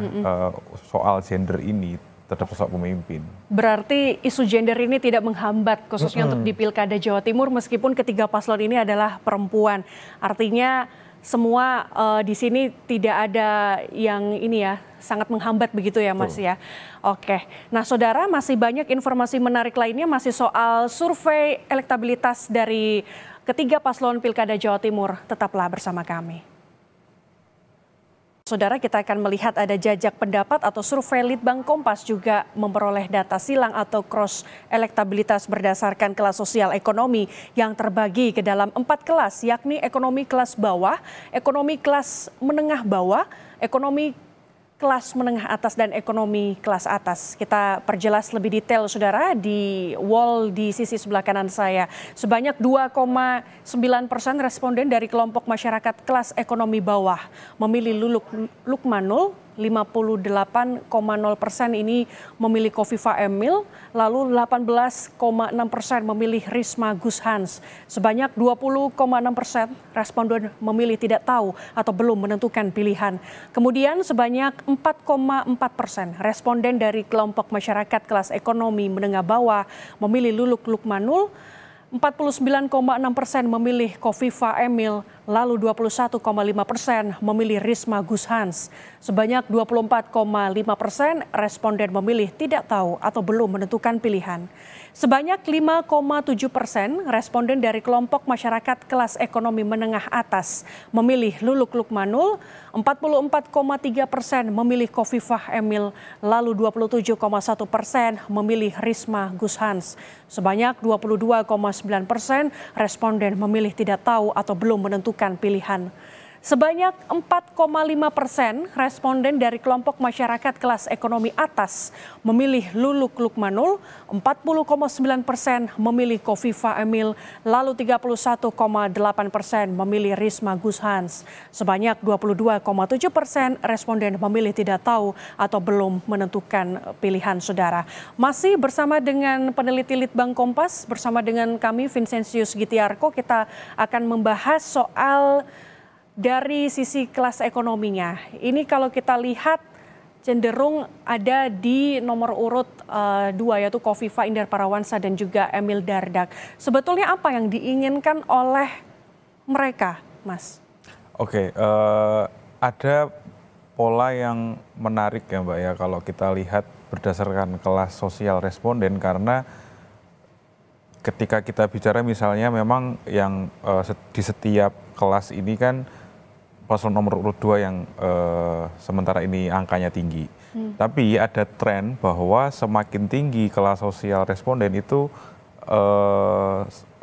soal gender ini terhadap sosok pemimpin. Berarti isu gender ini tidak menghambat khususnya untuk di Pilkada Jawa Timur meskipun ketiga paslon ini adalah perempuan. Artinya semua di sini tidak ada yang ini ya sangat menghambat begitu ya Mas ya. Oke. Nah saudara, masih banyak informasi menarik lainnya masih soal survei elektabilitas dari ketiga paslon Pilkada Jawa Timur. Tetaplah bersama kami. Saudara, kita akan melihat ada jajak pendapat atau survei Litbang Kompas juga memperoleh data silang atau cross elektabilitas berdasarkan kelas sosial ekonomi yang terbagi ke dalam 4 kelas, yakni ekonomi kelas bawah, ekonomi kelas menengah bawah, ekonomi kelas menengah atas, dan ekonomi kelas atas. Kita perjelas lebih detail saudara di wall di sisi sebelah kanan saya. Sebanyak 2,9% responden dari kelompok masyarakat kelas ekonomi bawah memilih Lukmanul, 58,0% ini memilih Khofifah Emil, lalu 18,6% memilih Risma Gushans. Sebanyak 20,6% responden memilih tidak tahu atau belum menentukan pilihan. Kemudian sebanyak 4,4% responden dari kelompok masyarakat kelas ekonomi menengah bawah memilih Lukmanul, 49,6% memilih Khofifah Emil, lalu 21,5% memilih Risma Gushans. Sebanyak 24,5% responden memilih tidak tahu atau belum menentukan pilihan. Sebanyak 5,7% responden dari kelompok masyarakat kelas ekonomi menengah atas memilih Lukmanul, 44,3% memilih Khofifah Emil, lalu 27,1% memilih Risma Gushans. Sebanyak 22,9% responden memilih tidak tahu atau belum menentukan pilihan. Sebanyak 4,5% responden dari kelompok masyarakat kelas ekonomi atas memilih Luluk Lukmanul, 40,9% memilih Kofifa Emil, lalu 31,8% memilih Risma Gus Hans. Sebanyak 22,7% responden memilih tidak tahu atau belum menentukan pilihan saudara. Masih bersama dengan peneliti Litbang Kompas, bersama dengan kami Vincentius Gitiarko, kita akan membahas soal dari sisi kelas ekonominya. Ini kalau kita lihat cenderung ada di nomor urut 2 yaitu Kofifa Indar Parawansa dan juga Emil Dardak. Sebetulnya apa yang diinginkan oleh mereka, Mas? Oke, ada pola yang menarik ya Mbak ya kalau kita lihat berdasarkan kelas sosial responden, karena ketika kita bicara misalnya memang yang di setiap kelas ini kan paslon nomor urut 2 yang sementara ini angkanya tinggi. Tapi ada tren bahwa semakin tinggi kelas sosial responden itu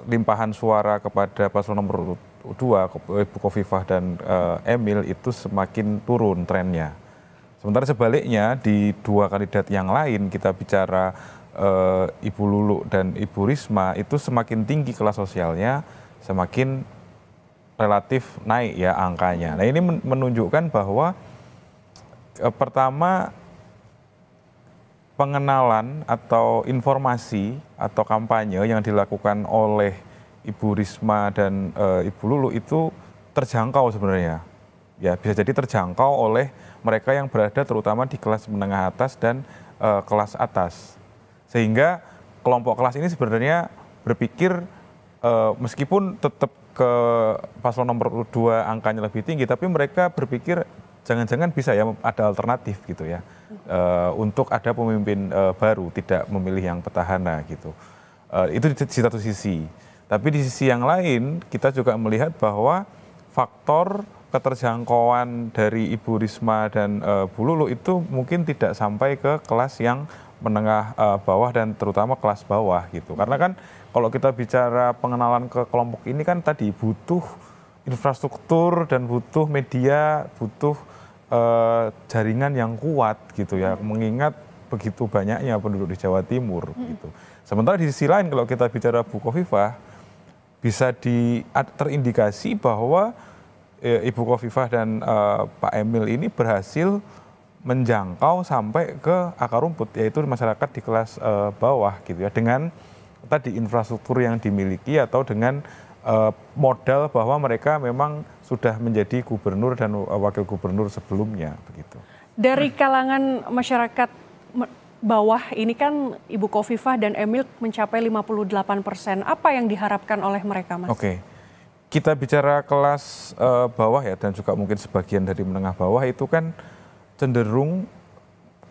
limpahan suara kepada paslon nomor urut 2, Ibu Kofifah dan Emil itu semakin turun trennya. Sementara sebaliknya di dua kandidat yang lain kita bicara Ibu Luluk dan Ibu Risma itu semakin tinggi kelas sosialnya, semakin relatif naik ya angkanya. Nah ini menunjukkan bahwa pertama pengenalan atau informasi atau kampanye yang dilakukan oleh Ibu Risma dan Ibu Luluk itu terjangkau sebenarnya. Ya bisa jadi terjangkau oleh mereka yang berada terutama di kelas menengah atas dan kelas atas. Sehingga kelompok kelas ini sebenarnya berpikir meskipun tetap ke paslon nomor 2 angkanya lebih tinggi, tapi mereka berpikir jangan-jangan bisa ya ada alternatif gitu ya, untuk ada pemimpin baru, tidak memilih yang petahana gitu. Itu di satu sisi. Tapi di sisi yang lain kita juga melihat bahwa faktor keterjangkauan dari Ibu Risma dan Bu Luluk itu mungkin tidak sampai ke kelas yang menengah bawah dan terutama kelas bawah gitu. Karena kan kalau kita bicara pengenalan ke kelompok ini kan tadi butuh infrastruktur dan butuh media, butuh jaringan yang kuat gitu ya, mengingat begitu banyaknya penduduk di Jawa Timur gitu. Sementara di sisi lain kalau kita bicara Bu Kofifah, bisa terindikasi bahwa Ibu Kofifah dan Pak Emil ini berhasil menjangkau sampai ke akar rumput, yaitu masyarakat di kelas bawah gitu ya, dengan tadi infrastruktur yang dimiliki atau dengan modal bahwa mereka memang sudah menjadi gubernur dan wakil gubernur sebelumnya begitu. Dari kalangan masyarakat bawah ini kan Ibu Kofifah dan Emil mencapai 58%. Apa yang diharapkan oleh mereka, Mas? Oke. Kita bicara kelas bawah ya, dan juga mungkin sebagian dari menengah bawah itu kan cenderung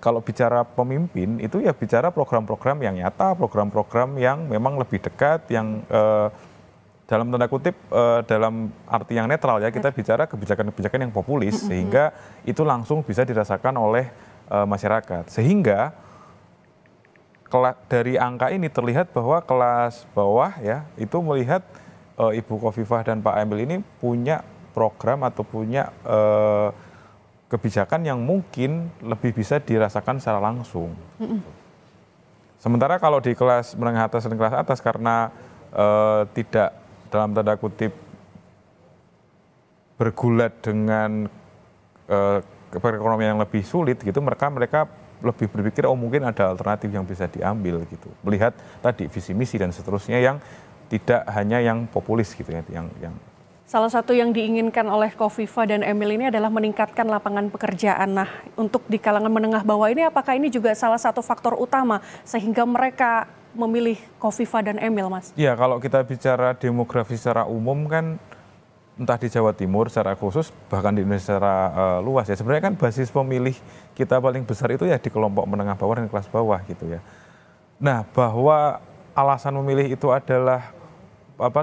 kalau bicara pemimpin itu ya bicara program-program yang nyata, program-program yang memang lebih dekat, yang dalam tanda kutip dalam arti yang netral ya, kita bicara kebijakan-kebijakan yang populis sehingga itu langsung bisa dirasakan oleh masyarakat. Sehingga dari angka ini terlihat bahwa kelas bawah ya itu melihat Ibu Kofifah dan Pak Emil ini punya program atau punya kebijakan yang mungkin lebih bisa dirasakan secara langsung. Sementara kalau di kelas menengah atas dan kelas atas karena tidak dalam tanda kutip bergulat dengan perekonomian yang lebih sulit gitu, mereka lebih berpikir oh mungkin ada alternatif yang bisa diambil gitu. Melihat tadi visi misi dan seterusnya yang tidak hanya yang populis gitu ya, yang salah satu yang diinginkan oleh Kofifa dan Emil ini adalah meningkatkan lapangan pekerjaan. Nah, untuk di kalangan menengah bawah ini apakah ini juga salah satu faktor utama sehingga mereka memilih Kofifa dan Emil, Mas? Iya, kalau kita bicara demografi secara umum kan entah di Jawa Timur secara khusus bahkan di Indonesia secara luas ya. Sebenarnya kan basis pemilih kita paling besar itu ya di kelompok menengah bawah dan kelas bawah gitu ya. Nah, bahwa alasan memilih itu adalah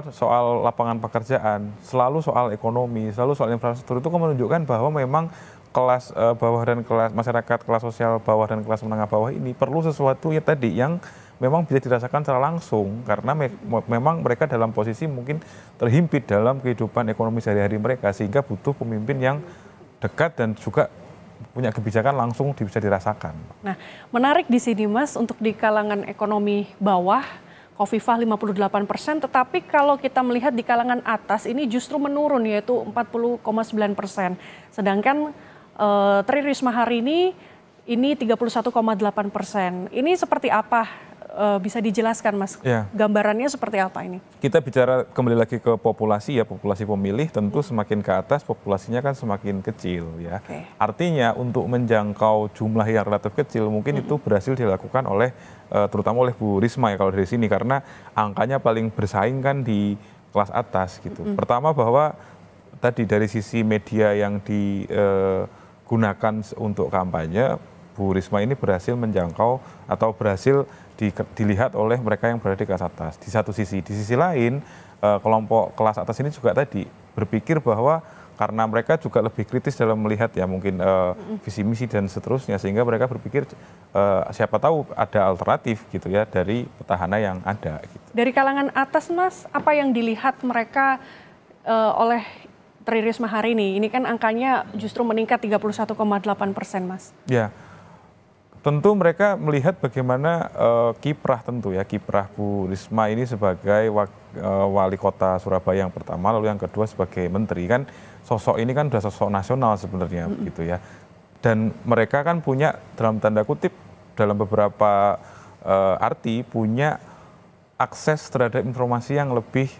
soal lapangan pekerjaan, selalu soal ekonomi, selalu soal infrastruktur, itu menunjukkan bahwa memang kelas bawah dan kelas masyarakat kelas sosial bawah dan kelas menengah bawah ini perlu sesuatu ya tadi yang memang bisa dirasakan secara langsung karena memang mereka dalam posisi mungkin terhimpit dalam kehidupan ekonomi sehari-hari mereka sehingga butuh pemimpin yang dekat dan juga punya kebijakan langsung bisa dirasakan. Nah, menarik di sini Mas untuk di kalangan ekonomi bawah Khofifah 58%, tetapi kalau kita melihat di kalangan atas ini justru menurun yaitu 40,9%. Sedangkan Tri Risma hari ini 31,8%. Ini seperti apa? Bisa dijelaskan Mas, ya. Gambarannya seperti apa ini? Kita bicara kembali lagi ke populasi ya, populasi pemilih tentu semakin ke atas populasinya kan semakin kecil ya. Okay. Artinya untuk menjangkau jumlah yang relatif kecil mungkin itu berhasil dilakukan oleh terutama oleh Bu Risma ya kalau dari sini karena angkanya paling bersaing kan di kelas atas gitu. Pertama bahwa tadi dari sisi media yang digunakan untuk kampanye, Bu Risma ini berhasil menjangkau atau berhasil dilihat oleh mereka yang berada di kelas atas. Di satu sisi, di sisi lain kelompok kelas atas ini juga tadi berpikir bahwa karena mereka juga lebih kritis dalam melihat ya mungkin visi misi dan seterusnya sehingga mereka berpikir siapa tahu ada alternatif gitu ya dari petahana yang ada. Gitu. Dari kalangan atas Mas, apa yang dilihat mereka oleh Tri Risma hari ini? Ini kan angkanya justru meningkat 31,8% Mas. Ya. Tentu mereka melihat bagaimana kiprah tentu ya, kiprah Bu Risma ini sebagai wali kota Surabaya yang pertama, lalu yang kedua sebagai menteri kan sosok ini kan sudah sosok nasional sebenarnya gitu ya. Dan mereka kan punya dalam tanda kutip dalam beberapa arti punya akses terhadap informasi yang lebih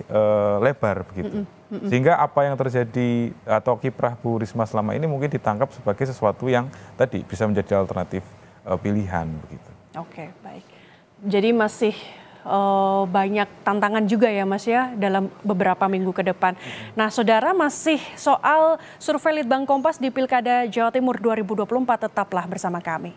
lebar begitu. Sehingga apa yang terjadi atau kiprah Bu Risma selama ini mungkin ditangkap sebagai sesuatu yang tadi bisa menjadi alternatif pilihan begitu. Oke, baik. Jadi masih banyak tantangan juga ya Mas ya dalam beberapa minggu ke depan. Nah, Saudara, masih soal survei Litbang Kompas di Pilkada Jawa Timur 2024, tetaplah bersama kami.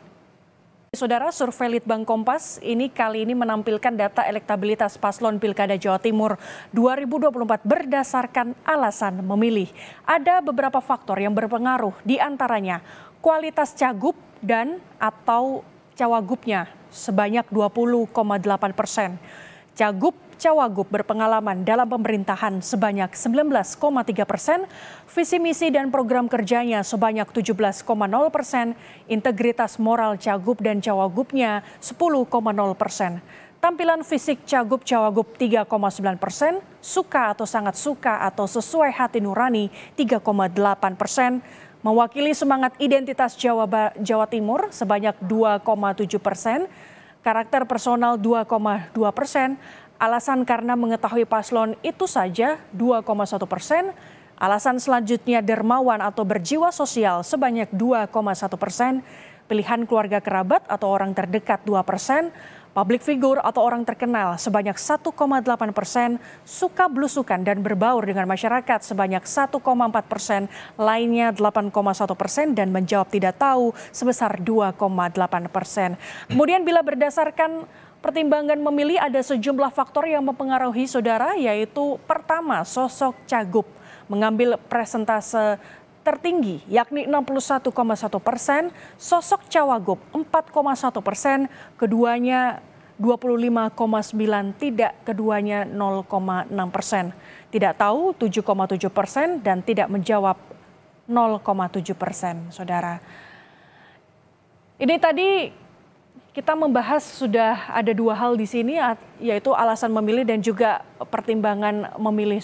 Saudara, survei Litbang Kompas ini kali ini menampilkan data elektabilitas paslon Pilkada Jawa Timur 2024 berdasarkan alasan memilih. Ada beberapa faktor yang berpengaruh, di antaranya kualitas cagup dan atau cawagupnya sebanyak 20,8%. Cagup cawagup berpengalaman dalam pemerintahan sebanyak 19,3%, visi misi dan program kerjanya sebanyak 17,0%, integritas moral cagup dan cawagupnya 10,0%. Tampilan fisik cagup cawagup 3,9%, suka atau sangat suka atau sesuai hati nurani 3,8%, mewakili semangat identitas Jawa Timur sebanyak 2,7%, karakter personal 2,2%, alasan karena mengetahui paslon itu saja 2,1%, alasan selanjutnya dermawan atau berjiwa sosial sebanyak 2,1%, pilihan keluarga kerabat atau orang terdekat 2%, public figure atau orang terkenal sebanyak 1,8%, suka belusukan dan berbaur dengan masyarakat sebanyak 1,4%, lainnya 8,1% dan menjawab tidak tahu sebesar 2,8%. Kemudian bila berdasarkan pertimbangan memilih ada sejumlah faktor yang mempengaruhi Saudara, yaitu pertama sosok cagup mengambil persentase tertinggi yakni 61,1%, sosok cawagup 4,1%, keduanya 25,9%, tidak keduanya 0,6%. Tidak tahu 7,7% dan tidak menjawab 0,7%, Saudara. Ini tadi kita membahas sudah ada dua hal di sini, yaitu alasan memilih dan juga pertimbangan memilih.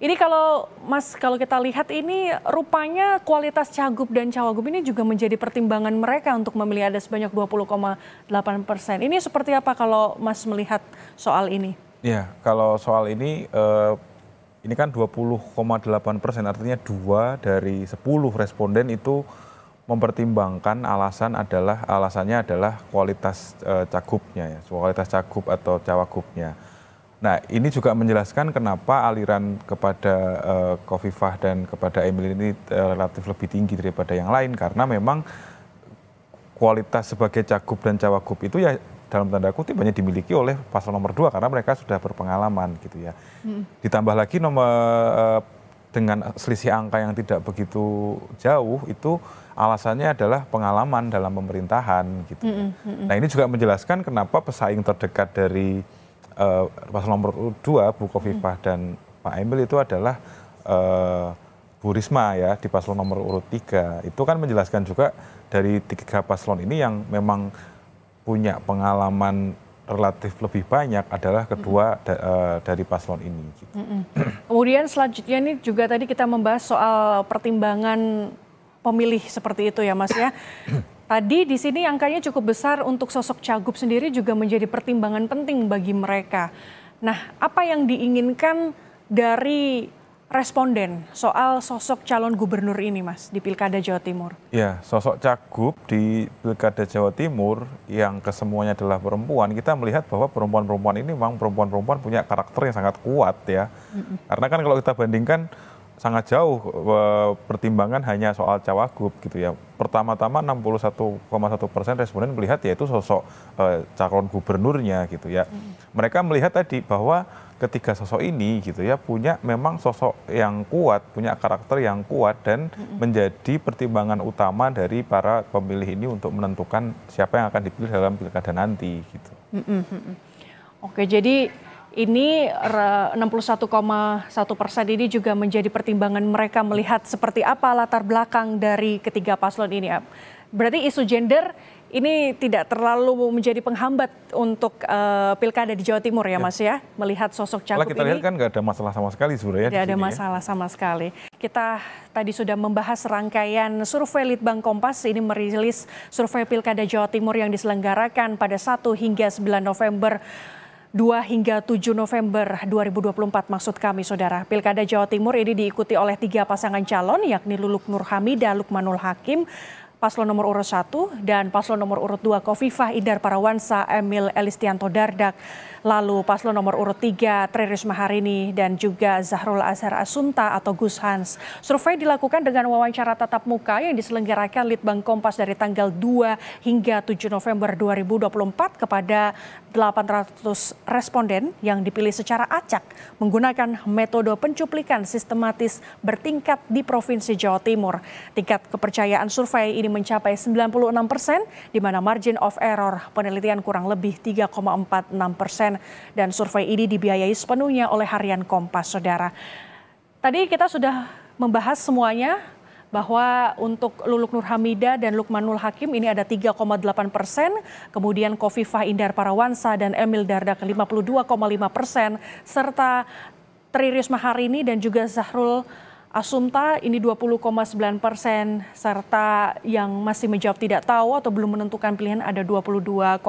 Ini kalau kita lihat ini rupanya kualitas cagup dan cawagup ini juga menjadi pertimbangan mereka untuk memilih, ada sebanyak 20,8%. Ini seperti apa kalau Mas melihat soal ini? Ya, kalau soal ini kan 20,8%, artinya 2 dari 10 responden itu mempertimbangkan alasannya adalah kualitas cagupnya ya, kualitas cagup atau cawagupnya. Nah, ini juga menjelaskan kenapa aliran kepada Khofifah dan kepada Emil ini relatif lebih tinggi daripada yang lain, karena memang kualitas sebagai cagup dan cawagup itu ya dalam tanda kutip hanya dimiliki oleh paslon nomor 2 karena mereka sudah berpengalaman gitu ya. Ditambah lagi dengan selisih angka yang tidak begitu jauh itu alasannya adalah pengalaman dalam pemerintahan gitu. Nah ini juga menjelaskan kenapa pesaing terdekat dari paslon nomor 2 Bu Khofifah dan Pak Emil itu adalah Bu Risma ya di paslon nomor urut 3. Itu kan menjelaskan juga dari 3 paslon ini yang memang punya pengalaman relatif lebih banyak adalah kedua dari paslon ini. Gitu. Kemudian selanjutnya ini juga tadi kita membahas soal pertimbangan pemilih seperti itu ya Mas ya. Tadi di sini angkanya cukup besar untuk sosok Cagup sendiri juga menjadi pertimbangan penting bagi mereka. Nah, apa yang diinginkan dari responden soal sosok calon gubernur ini Mas di Pilkada Jawa Timur? Ya, sosok Cagup di Pilkada Jawa Timur yang kesemuanya adalah perempuan, kita melihat bahwa perempuan-perempuan ini memang perempuan-perempuan punya karakter yang sangat kuat ya. Karena kan kalau kita bandingkan sangat jauh pertimbangan hanya soal Cawagup gitu ya. Pertama-tama 61,1% responden melihat yaitu sosok calon gubernurnya gitu ya. Mereka melihat tadi bahwa ketiga sosok ini gitu ya punya memang sosok yang kuat, punya karakter yang kuat dan menjadi pertimbangan utama dari para pemilih ini untuk menentukan siapa yang akan dipilih dalam pilkada nanti gitu. Oke, jadi ini 61,1% ini juga menjadi pertimbangan mereka melihat seperti apa latar belakang dari ketiga paslon ini. Berarti isu gender ini tidak terlalu menjadi penghambat untuk pilkada di Jawa Timur ya Mas ya, melihat sosok Cagup ini. Kita lihat kan nggak ada masalah sama sekali sebenarnya. Tidak ada masalah sama sekali. Kita tadi sudah membahas rangkaian survei Litbang Kompas, ini merilis survei Pilkada Jawa Timur yang diselenggarakan pada 1 hingga 9 November 2 hingga 7 November 2024 maksud kami saudara. Pilkada Jawa Timur ini diikuti oleh 3 pasangan calon yakni Luluk Nur Hamidah, Lukmanul Hakim, paslon nomor urut 1 dan paslon nomor urut 2 Khofifah Indar Parawansa, Emil Elistianto Dardak. Lalu paslon nomor urut 3 Tri Risma Harini dan juga Zahrul Azhar Assunta atau Gus Hans. Survei dilakukan dengan wawancara tatap muka yang diselenggarakan Litbang Kompas dari tanggal 2 hingga 7 November 2024 kepada 800 responden yang dipilih secara acak menggunakan metode pencuplikan sistematis bertingkat di Provinsi Jawa Timur. Tingkat kepercayaan survei ini mencapai 96%, di mana margin of error penelitian kurang lebih 3,46%. Dan survei ini dibiayai sepenuhnya oleh Harian Kompas, saudara. Tadi kita sudah membahas semuanya bahwa untuk Luluk Nur Hamidah dan Lukmanul Hakim ini ada 3,8%, kemudian Khofifah Indar Parawansa dan Emil Dardak 52,5%, serta Tri Risma Harini dan juga Zahrul Assunta ini 20,9%, serta yang masih menjawab tidak tahu atau belum menentukan pilihan ada 22,8%.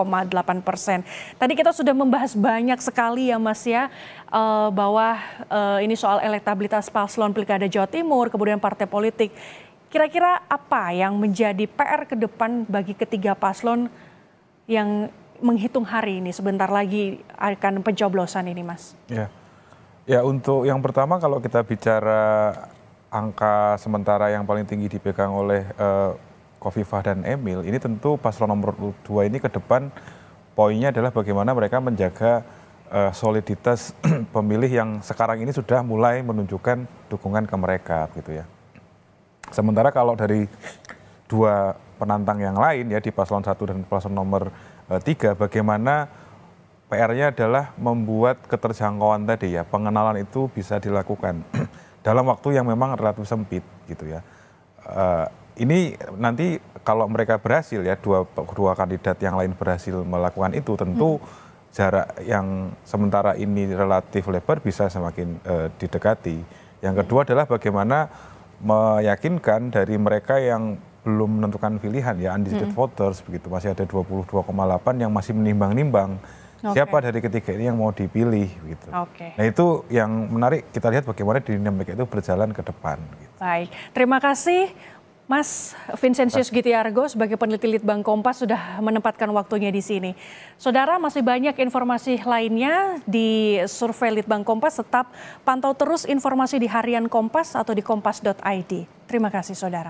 Tadi kita sudah membahas banyak sekali ya Mas ya, bahwa ini soal elektabilitas paslon Pilkada Jawa Timur, kemudian partai politik. Kira-kira apa yang menjadi PR ke depan bagi ketiga paslon yang menghitung hari ini, sebentar lagi akan pencoblosan ini Mas? Ya, untuk yang pertama kalau kita bicara angka sementara yang paling tinggi dipegang oleh Khofifah dan Emil, ini tentu paslon nomor 2 ini ke depan poinnya adalah bagaimana mereka menjaga soliditas pemilih yang sekarang ini sudah mulai menunjukkan dukungan ke mereka gitu ya. Sementara kalau dari 2 penantang yang lain ya di paslon 1 dan paslon nomor 3, bagaimana PR-nya adalah membuat keterjangkauan tadi ya, pengenalan itu bisa dilakukan dalam waktu yang memang relatif sempit gitu ya. Ini nanti kalau mereka berhasil ya, dua kandidat yang lain berhasil melakukan itu, tentu jarak yang sementara ini relatif lebar bisa semakin didekati. Yang kedua adalah bagaimana meyakinkan dari mereka yang belum menentukan pilihan ya, undecided voters begitu, masih ada 22,8 yang masih menimbang-nimbang. Siapa dari ketiga ini yang mau dipilih gitu. Nah itu yang menarik, kita lihat bagaimana dinamika itu berjalan ke depan. Gitu. Baik, terima kasih Mas Vincentius Gitiargo sebagai peneliti Litbang Kompas sudah menempatkan waktunya di sini. Saudara, masih banyak informasi lainnya di survei Litbang Kompas, tetap pantau terus informasi di Harian Kompas atau di kompas.id. Terima kasih saudara.